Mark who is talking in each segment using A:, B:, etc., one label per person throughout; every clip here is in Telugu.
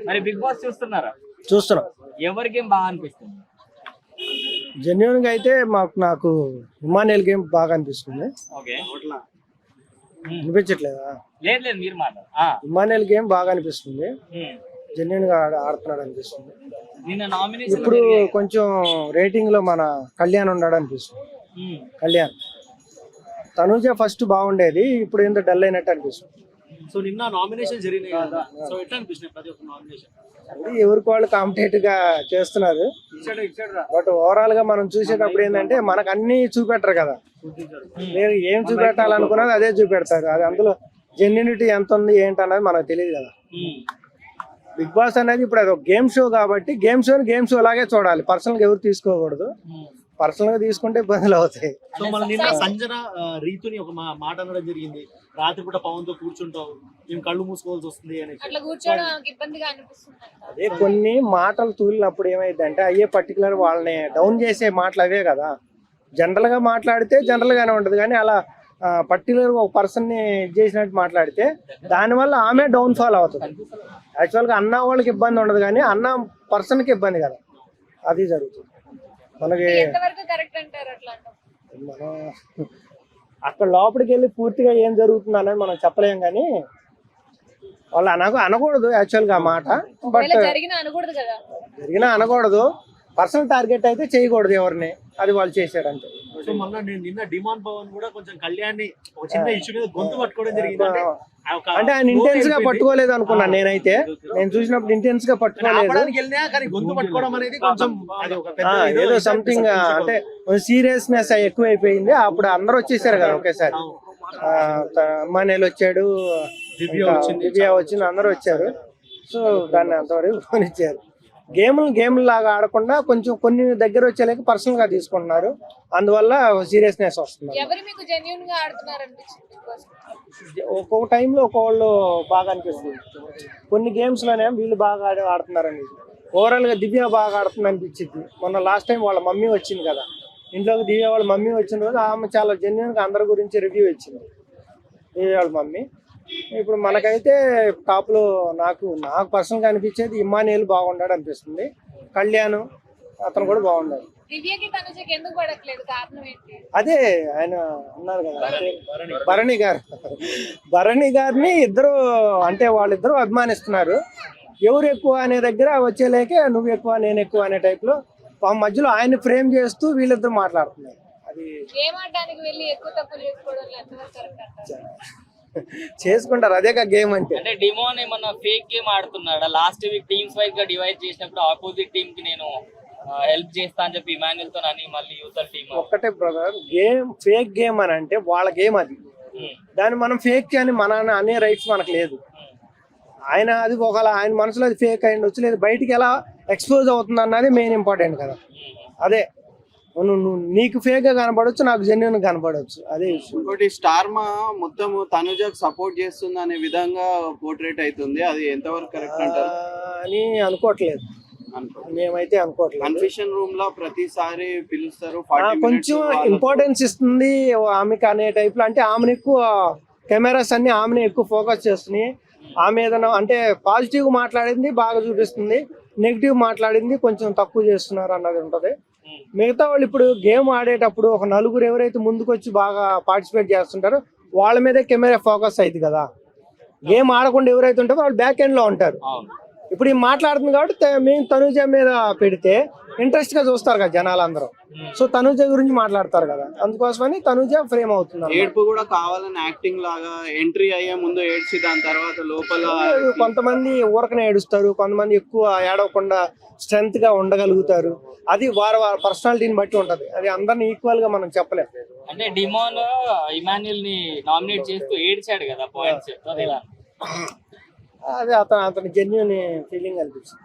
A: మరి బిగ్ బాస్ చూస్తున్నారా?
B: చూస్తున్నాం.
A: ఎవరి గేమ్ బాగా అనిపిస్తుంది?
B: జెన్యున్ గా అయితే నాకు ఇమానియల్ గేమ్ బాగా అనిపిస్తుంది.
A: ఓకే,
B: అనిపించట్లేదా?
A: లేదు లేదు, మీరు మాట్లాడు.
B: ఇమానియల్ గేమ్ బాగా అనిపిస్తుంది. జెన్యున్ గా ఆడుతున్నాడు అనిపిస్తుంది.
A: నిన్న నామినేషన్
B: ఇప్పుడు కొంచెం రేటింగ్ లో మన కళ్యాణ్ ఉన్నాడు అనిపిస్తుంది. కళ్యాణ్ తనుజ ఫస్ట్ బాగుండేది, ఇప్పుడు ఏందో డల్ అయినట్టు అనిపిస్తుంది.
C: సో నిన్న నామినేషన్ జరిగినాయి కదా, సో ఎట్లా అనిపిస్తుంది ప్రతి ఒక్క నామినేషన్?
B: అది ఎవరికి వాళ్ళు కాంపిటేటివ్ గా చేస్తున్నారు. బట్ ఓవరాల్ గా మనం చూసేటప్పుడు ఏంటంటే మనకు అన్ని చూపెట్టరు కదా, మీరు ఏం చూపెట్టాలనుకున్నది అదే చూపెడతారు. అది అందులో జెన్యూనిటీ ఎంత ఉంది ఏంటన్నది మనకు తెలియదు కదా. బిగ్ బాస్ అనేది ఇప్పుడు అది ఒక గేమ్ షో కాబట్టి గేమ్ షో లాగే చూడాలి. పర్సనల్ గా ఎవరు తీసుకోకూడదు. పర్సనల్ గా తీసుకుంటే ఇబ్బందులు అవుతాయి.
C: సో మన నిన్న సంజన రీతుని ఒక మాట అనడం జరిగింది, రాత్రి పూట పవన్ తో కూర్చుంటావు, మేము కళ్ళు మూసుకోవాల్సి వస్తుంది అని.
B: అదే కొన్ని మాటలు తూలినప్పుడు ఏమైందంటే అయ్యే పర్టికులర్ వాళ్ళని డౌన్ చేసే మాటలు అవే కదా. జనరల్ గా మాట్లాడితే జనరల్ గానే ఉంటది, కానీ అలా పర్టికులర్ ఒక పర్సన్ ని చేసినట్టు మాట్లాడితే దానివల్ల ఆమె డౌన్ ఫాల్ అవుతుంది. యాక్చువల్ గా అన్న వాళ్ళకి ఇబ్బంది ఉండదు, కానీ అన్న పర్సన్ కి ఇబ్బంది కదా, అది జరుగుతుంది. మనకి మనం అక్కడ లోపలికి వెళ్ళి పూర్తిగా ఏం జరుగుతుంది అనేది మనం చెప్పలేం, కానీ వాళ్ళు అనకూడదు యాక్చువల్ గా ఆ మాట. బట్ జరిగినా అనకూడదు. పర్సనల్ టార్గెట్ అయితే చేయకూడదు ఎవరిని, అది వాళ్ళు చేశారు అంతే.
C: సో మళ్ళీ నిన్న డిమాండ్ పవన్ కూడా కొంచెం కళ్యాణ్ ఒక చిన్న ఇష్యూ మీద గొంతు పట్టుకోవడం జరిగింది.
B: అంటే ఆయన ఇంటెన్స్ గా పట్టుకోలేదు అనుకున్నాను నేనైతే. నేను చూసినప్పుడు ఇంటెన్స్ గా పట్టుకోలేదు, ఏదో సంథింగ్ అంటే సీరియస్నెస్ ఎక్కువైపోయింది. అప్పుడు అందరూ వచ్చేసారు కదా ఒకేసారి. అమ్మానేలు వచ్చాడు, దివ్య వచ్చింది, అందరూ వచ్చారు. సో దాన్ని అంతవరకు కొనిచ్చారు. గేమ్ లాగా ఆడకుండా కొంచెం కొన్ని దగ్గర వచ్చేలాగా పర్సనల్ గా తీసుకుంటున్నారు, అందువల్ల సీరియస్నెస్ వస్తుంది. ఒక్కొక్క టైంలో ఒక్కొక్కళ్ళు బాగా అనిపిస్తుంది. కొన్ని గేమ్స్ లోనే వీళ్ళు బాగా ఆడుతున్నారండి. ఓవరాల్ గా దివ్య బాగా ఆడుతుంది అనిపించింది. మొన్న లాస్ట్ టైం వాళ్ళ మమ్మీ వచ్చింది కదా ఇంట్లోకి, దివ్య వాళ్ళ మమ్మీ వచ్చిన రోజు ఆమె చాలా జెన్యున్ గా అందరి గురించి రివ్యూ ఇచ్చింది, దివ్య వాళ్ళ మమ్మీ. ఇప్పుడు మనకైతే టాప్ లో నాకు పర్సనల్ గా అనిపించేది ఇమానియల్ బాగుండాడు అనిపిస్తుంది. కళ్యాణ్ అతను కూడా బాగుండాడు. అదే ఆయన ఉన్నారు కదా భరణి గారిని ఇద్దరు అంటే వాళ్ళిద్దరూ అభిమానిస్తున్నారు. ఎవరు ఎక్కువ అనే దగ్గర వచ్చేలేకే నువ్వు ఎక్కువ నేను ఎక్కువ అనే టైప్ లో మధ్యలో ఆయన ఫ్రేమ్ చేస్తూ వీళ్ళిద్దరు మాట్లాడుతున్నారు. అది చేసుకుంటారు, అదే గేమ్ అంటే.
A: అంటే డిమోన్ ఏమన్నా ఫేక్ గేమ్ ఆడుతున్నాడా? లాస్ట్ వీక్ టీమ్స్ వైజ్ గా డివైడ్ చేసినప్పుడు ఆపోజిట్ టీమ్ కి నేను హెల్ప్ చేస్తా అని చెప్పి ఇమాన్యుల్ తో అని మళ్ళీ యూతర్ టీమ్.
B: ఒక్కటే బ్రదర్, గేమ్ ఫేక్ గేమ్ అని అంటే వాళ్ళ గేమ్ అది. దాన్ని మనం ఫేక్ అని మన అనే రైట్స్ మనకు లేదు. ఆయన అది ఒకవేళ ఆయన మనసులో అది ఫేక్ అయ్యి వచ్చి లేదు, బయటికి ఎలా ఎక్స్పోజ్ అవుతుంది అన్నది మెయిన్ ఇంపార్టెంట్ కదా. అదే నువ్వు నీకు ఫేక్ గా కనపడవచ్చు, నాకు జెన్యున్ కనపడవచ్చు, అదే ఇష్యూ.
D: ఇంకోటి స్టార్మా మొత్తం తనుజకు సపోర్ట్ చేస్తుంది అనే విధంగా పోర్ట్రేట్ అవుతుంది, అది ఎంతవరకు కరెక్ట్ అంటారు
B: అని అనుకోవట్లేదు. మేమైతే అనుకోవట్లేదు.
D: కన్ఫెషన్ రూమ్ లో ప్రతిసారి పిలుస్తారు,
B: కొంచెం ఇంపార్టెన్స్ ఇస్తుంది ఆమెకి అనే టైప్ లో. అంటే ఆమెను ఎక్కువ కెమెరాస్ అన్ని ఆమెను ఎక్కువ ఫోకస్ చేస్తున్నాయి. ఆమె ఏదైనా అంటే పాజిటివ్ మాట్లాడింది బాగా చూపిస్తుంది, నెగిటివ్ మాట్లాడింది కొంచెం తక్కువ చేస్తున్నారు అన్నది ఉంటది. మిగతా వాళ్ళు ఇప్పుడు గేమ్ ఆడేటప్పుడు ఒక నలుగురు ఎవరైతే ముందుకు వచ్చి బాగా పార్టిసిపేట్ చేస్తుంటారో వాళ్ళ మీదే కెమెరా ఫోకస్ అయింది కదా. గేమ్ ఆడకుండా ఎవరైతే ఉంటారో వాళ్ళు బ్యాక్ ఎండ్ లో ఉంటారు. ఇప్పుడు ఈ మాట్లాడుతుంది కాబట్టి మేము తనుజ మీద పెడితే ఇంట్రెస్ట్ గా చూస్తారు కదా జనాలందరూ. సో తనుజ గురించి మాట్లాడతారు కదా, అందుకోసమని తనుజ ఫ్రేమ్ అవుతుంది.
D: ఏడుపు కూడా కావాలని యాక్టింగ్ లాగా ఎంట్రీ అయ్యే ముందు ఏడ్చి దాని తర్వాత లోపల
B: కొంతమంది ఊరకనే ఏడుస్తారు, కొంతమంది ఎక్కువ ఏడవకుండా స్ట్రెంత్ గా ఉండగలుగుతారు. అది వారి పర్సనాలిటీని బట్టి ఉంటది, అది అందరిని ఈక్వల్ గా మనం చెప్పలేం.
A: అంటే డిమోన్ ఇమాన్యుల్ ని నామినేట్ చేస్తూ ఏడ్చాడు కదా పాయింట్స్,
B: అదే అతని జెన్యున్ ఫీలింగ్ అనిపించింది.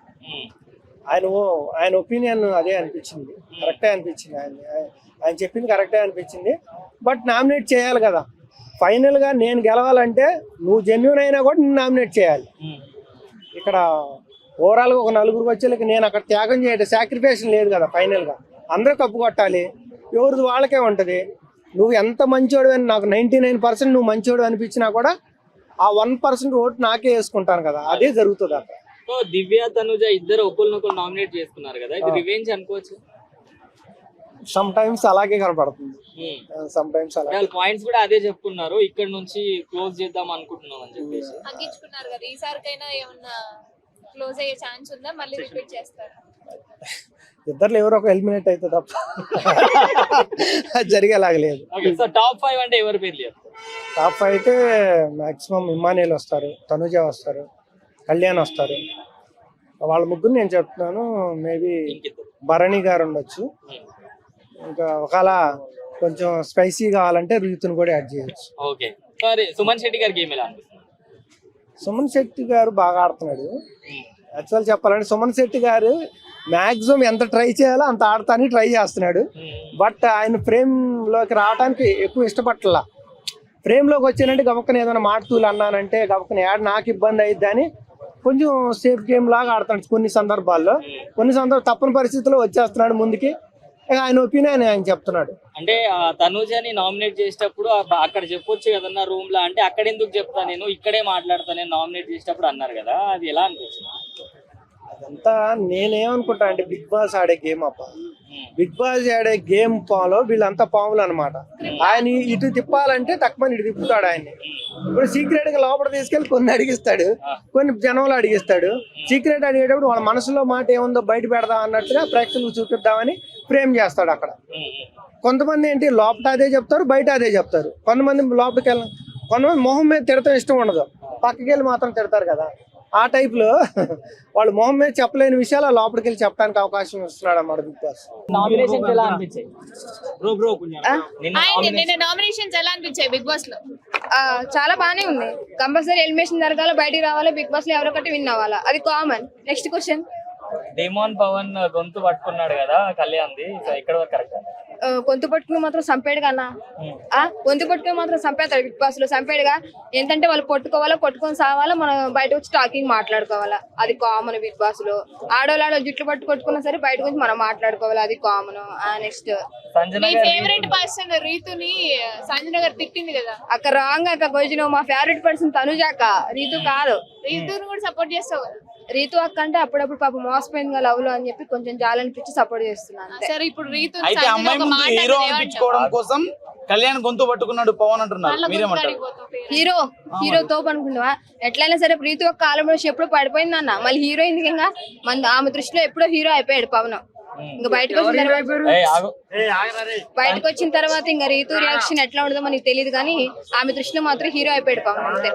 B: ఆయన ఒపీనియన్ అదే అనిపించింది, కరెక్టే అనిపించింది. ఆయన చెప్పింది కరెక్టే అనిపించింది. బట్ నామినేట్ చేయాలి కదా, ఫైనల్ గా నేను గెలవాలంటే నువ్వు జెన్యున్ అయినా కూడా నేను నామినేట్ చేయాలి. ఇక్కడ ఓవరాల్ గా ఒక నలుగురికి వచ్చేళ్ళకి నేను అక్కడ త్యాగం చేయడం సాక్రిఫైస్ లేదు కదా. ఫైనల్ గా అందరూ కప్పు కొట్టాలి, ఎవరిది వాళ్ళకే ఉంటది. నువ్వు ఎంత మంచోడు అని నాకు 99% నువ్వు మంచోడు అనిపించినా కూడా ఆ 1% ఓటు నాకే వేసుకుంటాను కదా, అదే జరుగుతుంది అక్కడ.
A: సో దివ్య తనుజ ఇద్దరు ఒకరినొకరు నామినేట్ చేసుకున్నారు కదా, ఇది రివెంజ్ అనుకోవచ్చు.
B: సమ్ టైమ్స్ అలాగే కనపడుతుంది, సమ్ టైమ్స్
A: అంటే
B: అలాగే.
A: వాళ్ళ పాయింట్స్ కూడా అదే చెప్పుకున్నారు, ఇక్కడ నుంచి క్లోజ్ చేద్దాం అనుకుంటున్నాం అని చెప్పేసి.
E: తగ్గించుకున్నారు కదా, ఈసారికైనా ఏమన్నా క్లోజ్ అయ్యే ఛాన్స్ ఉందా, మళ్ళీ రిపీట్ చేస్తారు?
B: ఇద్దరు ఎవరో ఒక ఎలిమినేట్ అయితే తప్ప అది జరిగేలాగా లేదు.
A: ఓకే, సో టాప్ 5 అంటే ఎవరి పేర్లు చెప్తారు?
B: టాప్ 5 అయితే మాక్సిమం ఇమ్మానియల్ వస్తారు, తనుజ వస్తారు, కళ్యాణ్ వస్తారు. వాళ్ళ ముగ్గురు నేను చెప్తున్నాను. మేబీ
A: ఇంకిద్దరు.
B: భరణి గారు ఉండొచ్చు. ఇంకా ఒకవేళ కొంచెం స్పైసీ కావాలంటే రీతుని కూడా యాడ్ చేయొచ్చు.
A: ఓకే, సరే సుమన్ శెట్టి గారి గేమ్ ఎలా అనిపిస్తుంది?
B: సుమన్ శెట్టి గారు బాగా ఆడుతున్నాడు. యాక్చువల్ చెప్పాలంటే సుమన్ శెట్టి గారు మాక్సిమం ఎంత ట్రై చేయాలో అంత ఆడటానికి ట్రై చేస్తున్నాడు. బట్ ఆయన ఫ్రేమ్ లోకి రావడానికి ఎక్కువ ఇష్టపడలా. ఫ్రేమ్ లోకి వచ్చానంటే గబక్కన ఏదైనా మాటతూలు అన్నానంటే గబక్కన యాడ్ నాకు ఇబ్బంది అయ్యిద్ది అని కొంచెం సేఫ్ గేమ్ లాగా ఆడుతున్నాడు కొన్ని సందర్భాల్లో. కొన్ని తప్పని పరిస్థితుల్లో వచ్చేస్తున్నాడు ముందుకి. ఆయన ఒపీనియన్ ఆయన చెప్తున్నాడు.
A: అంటే తనుజని నామినేట్ చేసేటప్పుడు అక్కడ చెప్పొచ్చు కదన్నా రూమ్ లో, అంటే అక్కడ ఎందుకు చెప్తా నేను ఇక్కడే మాట్లాడతా నేను నామినేట్ చేసేటప్పుడు అన్నారు కదా, అది ఎలా అనిపించింది?
B: అదంతా నేనేమనుకుంటా అంటే బిగ్ బాస్ ఆడే గేమ్ అప్ప. బిగ్ బాస్ ఆడే గేమ్ పాలో వీళ్ళంతా పాములు అనమాట. ఆయన ఇటు తిప్పాలంటే తక్కువ ఇటు తిప్పుతాడు ఆయన్ని. ఇప్పుడు సీక్రెట్ గా లోపల తీసుకెళ్లి కొన్ని అడిగిస్తాడు, కొన్ని జనంలో అడిగిస్తాడు. సీక్రెట్ అడిగేటప్పుడు వాళ్ళ మనసులో మాట ఏముందో బయట పెడదాం అన్నట్టుగా ప్రేక్షకులకు చూపిద్దామని ఫ్రేమ్ చేస్తాడు అక్కడ. కొంతమంది ఏంటి లోపల అదే చెప్తారు, బయట అదే చెప్తారు. కొంతమంది లోపలికి వెళ్ళి, కొంతమంది మొహం మీద తిడతాం ఇష్టం ఉండదు, పక్కకి వెళ్ళి మాత్రం తిడతారు కదా. ఆ టైప్ లో వాళ్ళు మొహం మీద చెప్పలేని విషయాలు లోపలికి వెళ్ళి చెప్పడానికి అవకాశం ఇస్తున్నాడు అన్నమాట బిగ్ బాస్.
A: నామినేషన్స్ ఎలా అనిపించాయి?
E: నిన్న నామినేషన్స్ ఎలా అనిపించాయి బిగ్ బాస్ లో?
F: చాలా బానే ఉంది. కంపల్సరీ ఎలిమినేషన్ జరగాలి, బయటికి రావాలి, బిగ్ బాస్ లో ఎవరో ఒకటి విన్ అవ్వాలా, అది common. Next question.
A: Demon Pavan గొంతు పట్టుకున్నాడు కదా కళ్యాణ్ది, సో ఇక్కడ వరకు కరెక్ట్?
F: గొంతు పట్టుకుని మాత్రం సంపేడు కన్నా, గొంతు పట్టుకుని మాత్రం సంపేస్తాడు బిగ్ బాస్ లో. సంపేడుగా ఏంటంటే వాళ్ళు కొట్టుకొని సావాలా, మనం బయట వచ్చి టాకింగ్ మాట్లాడుకోవాలా, అది కామన్ బిగ్ బాస్ లో. ఆడవాళ్ళు జుట్లు కొట్టుకున్నా సరే బయట వచ్చి మనం మాట్లాడుకోవాలి, అది కామన్. నెక్స్ట్
E: మీ ఫేవరెట్ పర్సన్ రీతుని సంజన గారు తిట్టింది కదా,
F: అక్కడ రాంగ్ అక్క గోజినో. మా ఫేవరెట్ పర్సన్ తనుజాక, రీతు కాదు.
E: రీతుని కూడా సపోర్ట్ చేస్తావు కదా?
F: రీతు అక్క అంటే అప్పుడప్పుడు పాప మోసపోయింది లవ్ లో అని చెప్పి కొంచెం జాలనిపించి సపోర్ట్ చేస్తున్నాను.
E: సరే, ఇప్పుడు రీతు
G: అయితే అమ్మాయి ముందు హీరో అనిపించుకోవడం కోసం కళ్యాణ్ గొంతు పట్టుకున్నాడు పవన్ అంటున్నారు, మీరేమంటారు?
F: హీరో తోపు అనుకుంటావా? ఎట్లయినా సరే రీతు ఒక్క ఆలంలో ఎప్పుడో పడిపోయింది అన్న, మళ్ళీ హీరోయిన్ ఇంకా ఆమె దృష్టిలో ఎప్పుడో హీరో అయిపోయాడు పవన్. ఇంకా బయటకు వచ్చిన తర్వాత ఇంకా రీతు రియాక్షన్ ఎట్లా ఉండదో మనకి తెలియదు, కానీ ఆమె దృష్టిలో మాత్రం హీరో అయిపోయాడు పవన్ అంతే.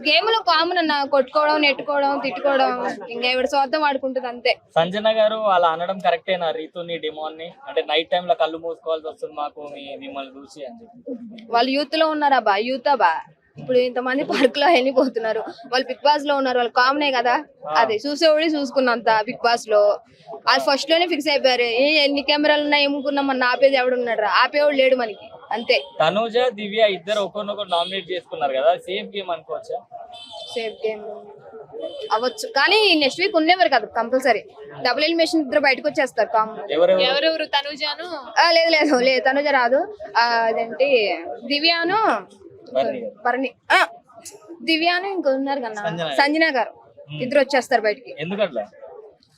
F: గేమ్ లో కామన్ అన్న, కొట్టుకోవడం, నెట్టుకోవడం, తిట్టుకోవడం, ఇంకా ఎవరి స్వార్థం వాడుకుంటుంది అంతే.
A: సంజన గారు అలా అనడం కరెక్టేనా రీతుని, డిమోన్ ని? అంటే నైట్ టైం లో కళ్ళు మూసుకోవాల్సి వస్తుంది మాకు మిమ్మల్ని చూసి అని చెప్పి.
F: వాళ్ళు యూత్ లో ఉన్నారా బా? యూత్ బా ఇప్పుడు ఇంతమంది పార్క్ లో వెళ్ళిపోతున్నారు, వాళ్ళు బిగ్ బాస్ లో ఉన్నారు, వాళ్ళు కామనే కదా. అదే చూసేవాడి చూసుకున్నంత బిగ్ బాస్ లో వాళ్ళు ఫస్ట్ లోనే ఫిక్స్ అయిపోయారు. ఎన్ని కెమెరాలు ఉన్నాయి ఏముకున్నాం, మన ఆపేది ఎవడున్నాడు? ఆపేవాడు లేడు మనకి అంతే.
A: తనుజ దివ్య ఇద్దరు ఒకరినొకరు నామినేట్ చేసుకున్నారు కదా, సేఫ్ గేమ్ అనుకోవచ్చా?
F: సేఫ్ గేమ్ అవ్వచ్చు, కానీ నెక్స్ట్ వీక్ ఉండేవారు కదా కంపల్సరీ. డబుల్ ఎలిమినేషన్ ఇద్దరు బయటకు వచ్చేస్తారు కామన్.
E: ఎవరెవరు? తనుజాను
F: లేదు తనుజ రాదు. అదేంటి దివ్యాను, భరణి, దివ్యాను ఇంకో ఉన్నారు కన్నా సంజన గారు, ఇద్దరు వచ్చేస్తారు బయటికి.
A: ఎందుకట్లా?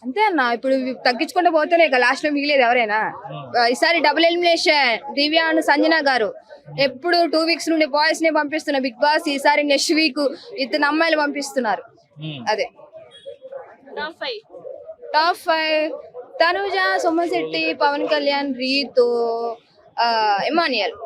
F: అంతే అన్న, ఇప్పుడు తగ్గించుకుంటూ పోతేనే ఇక లాస్ట్ లో మిగిలేదు ఎవరైనా. ఈసారి డబుల్ ఎలిమినేషన్ దివ్యాను సంజన గారు. ఎప్పుడు 2 వీక్స్ నుండి బాయ్స్ నే పంపిస్తున్నారు బిగ్ బాస్, ఈసారి నెక్స్ట్ వీక్ ఇద్దరు అమ్మాయిలు పంపిస్తున్నారు. అదే టాప్ 5 తనుజ, సోమశెట్టి, పవన్ కళ్యాణ్, రీతు, ఇమానియల్.